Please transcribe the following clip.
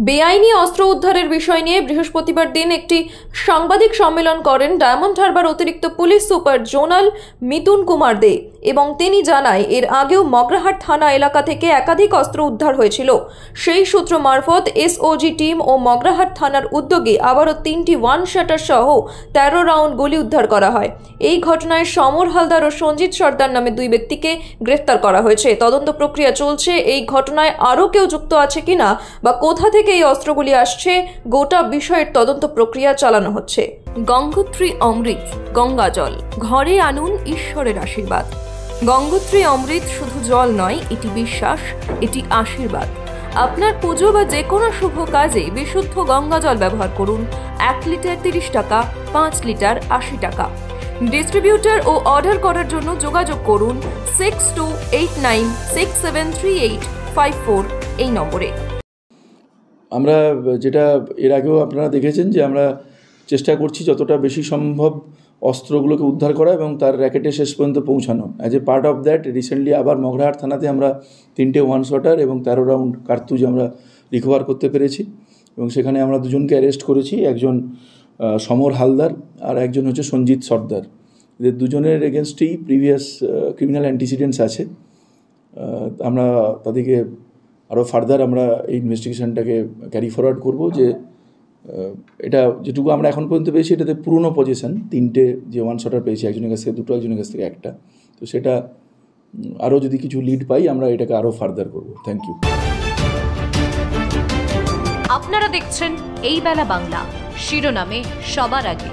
বেআইনি অস্ত্র উদ্ধারের বিষয় নিয়ে বৃহস্পতিবার দিন একটি সাংবাদিক সম্মেলন করেন ডায়মন্ড হারবার অতিরিক্ত police super zonal Mithun Kumar De এবং তিনি জানায় এর আগেও মগরাহাট থানা এলাকা থেকে একাধিক অস্ত্র উদ্ধার হয়েছিল। সেই সূত্র মারফত এসওজি টিম ও মগরাহাট থানার উদ্যোগে আবারও 3টি ওয়ান শাটার সহ 13 রাউন্ড গুলি উদ্ধার করা হয়। এই ঘটনায় সমর হালদার ও সঞ্জিত সর্দার নামে 2 ব্যক্তিকে গ্রেফতার করা হয়েছে। তদন্ত প্রক্রিয়া চলছে। এই ঘটনায় আরও কেউ যুক্ত আছে কিনা বা কোথা থেকে এই অস্ত্রগুলি আসছে গোটা বিষয়ের তদন্ত প্রক্রিয়া চালানো হচ্ছে। গঙ্গোত্রী অমৃত, গঙ্গা জল, ঘরে আনুন ঈশ্বরের আশীর্বাদ। গঙ্গোত্রী অমৃত শুধু জল নয়, এটি বিশ্বাস, এটি আশীর্বাদ। আপনার পুজো বা যে কোনো শুভ কাজে বিশুদ্ধ গঙ্গা জল ব্যবহার করুন। 1 লিটার 30 টাকা, 5 লিটার 80 টাকা। ডিস্ট্রিবিউটর ও অর্ডার করার জন্য যোগাযোগ করুন 6289673854 এই নম্বরে। আমরা যেটা এর আগেও আপনারা দেখেছেন যে আমরা চেষ্টা করছি যতটা বেশি সম্ভব অস্ত্রগুলোকে উদ্ধার করা এবং তার র্যাকেটে শেষ পর্যন্ত পৌঁছানো। As a part of that recently আবার মগরাহাট থানাতে আমরা 3টে ওয়ান শটার এবং 13 রাউন্ড কার্তুজ আমরা রিকভার করতে পেরেছি এবং সেখানে আমরা 2জনকে অ্যারেস্ট করেছি। একজন সমর হালদার আর একজন হচ্ছে সঞ্জিত সর্দার। এদের 2জনের এগেনস্টেই প্রিভিয়াস ক্রিমিনাল অ্যান্টিসিডেন্টস আছে। আমরা তাদেরকে আরও ফার্দার আমরা এই ইনভেস্টিগেশনটাকে ক্যারি ফরওয়ার্ড করব। যে এটা যেটুকু আমরা এখন পর্যন্ত পেয়েছি এটাতে পুরনো পজিশন। 3টে যে ওয়ান শটার পেয়েছি, একজনের কাছ থেকে 2টো, একজনের কাছ থেকে 1টা। তো সেটা আরও যদি কিছু লিড পাই আমরা এটাকে আরও ফার্দার করব। Thank you. আপনারা দেখছেন এই বেলা বাংলা, শিরোনামে সবার আগে।